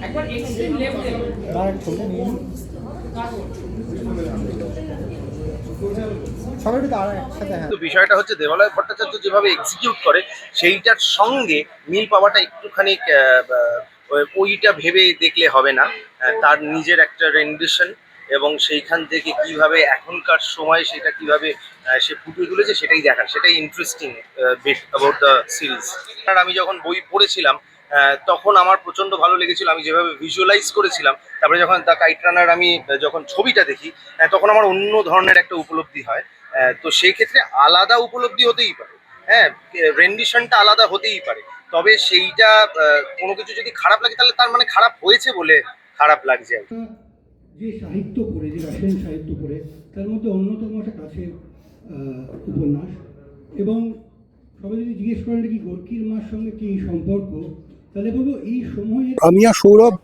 একবার এক্সট্রিম লেভেলে তো বিষয়টা হচ্ছে দেবালয় ভট্টাচার্য যেভাবে এক্সিকিউট করে সেইটার সঙ্গে মিল পাওয়াটা একটুখানি ওইটা ভেবে দেখলে হবে না। তার নিজের একটা রেন্ডিশন এবং সেইখান থেকে কিভাবে এখনকার সময় সেটা কিভাবে সে ফুটিয়ে তুলেছে সেটাই দেখার, সেটাই interesting bit about the series. আর আমি যখন বই পড়েছিলাম তখন আমার প্রচন্ড ভালো লেগেছিল, আমি যেভাবে ভিজুয়ালাইজ করেছিলাম। তারপরে যখন দ্য কাইট রানার আমি যখন ছবিটা দেখি তখন আমার অন্য ধরনের একটা উপলব্ধি হয়। তো সেই ক্ষেত্রে আলাদা উপলব্ধি হতেই পারে, হ্যাঁ, রেন্ডিশনটা আলাদা হতেই পারে, তবে সেইটা কোনো কিছু যদি খারাপ লাগে তাহলে তার মানে খারাপ হয়েছে বলে খারাপ লাগছে আর কি। যে সাহিত্য পড়ে, যে রাশিয়ান সাহিত্য পড়ে, তার মধ্যে অন্যতম একটা কাছের উপন্যাস। এবং সবাই যদি জিজ্ঞেস করেন কি গোর্কির মার সঙ্গে কি সম্পর্ক, তাহলে বলবো এই সময়ে আমি আর সৌরভ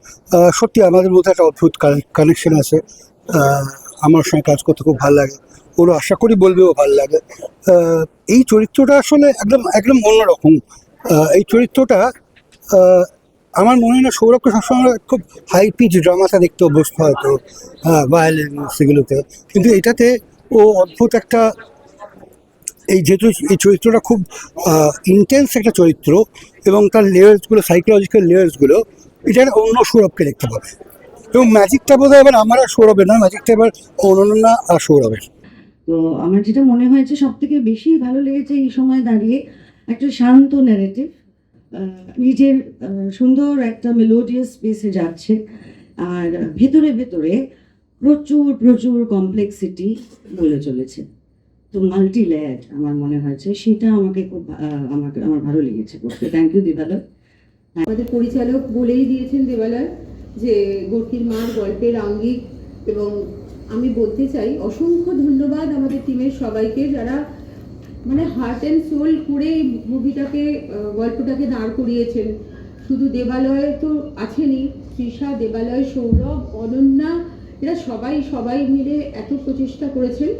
সত্যি আমাদের মধ্যে একটা অদ্ভুত কানেকশন আছে। আমার সঙ্গে কাজ করতে খুব ভালো লাগে, ওরা আশা করি বলবেও ভালো লাগে। এই চরিত্রটা আসলে একদম একদম অন্যরকম। এই চরিত্রটা আমার মনে হয় না সৌরভকে সবসময় খুব হাই পিচ ড্রামাটা দেখতে অভ্যস্ত হয়তো, ভায়োলেন্স এগুলোতে, কিন্তু এটাতে ও অদ্ভুত একটা, এই যেহেতু এই চরিত্রটা খুব ইন্টেন্স একটা চরিত্র এবং তার লেয়ার্সগুলো, সাইকোলজিক্যাল লেয়ার্সগুলো, এটা একটা অন্য সৌরভকে দেখতে পাবে। এবং ম্যাজিকটা বোধহয় এবার আমার আর সৌরভের না, ম্যাজিকটা এবার অনন্যা আর সৌরভের। তো আমার যেটা মনে হয়েছে সব থেকে বেশি ভালো লেগেছে এই সময় দাঁড়িয়ে একটা শান্ত ন্যারেটিভ, নিজের সুন্দর একটা মেলোডিয়াস স্পেসে যাচ্ছে, আর ভেতরে ভেতরে প্রচুর প্রচুর কমপ্লেক্সিটি বলে চলেছে। তো মাল্টি লেয়ার আমার মনে হয়েছে, সেটা আমাকে খুব আমার ভালো লেগেছে করতে। থ্যাংক ইউ দেবালয়। আমাদের পরিচালক বলেই দিয়েছেন দেবালয় যে গোর্কির মার গল্পের আঙ্গিক, এবং আমি বলতে চাই অসংখ্য ধন্যবাদ আমাদের টিমের সবাইকে, যারা মানে হার্ট অ্যান্ড সোল করে এই মুভিটাকে, গল্পটাকে দাঁড় করিয়েছেন। শুধু দেবালয় তো আছেনই, তৃষা, দেবালয়, সৌরভ, অনন্যা, এরা সবাই মিলে এত প্রচেষ্টা করেছেন।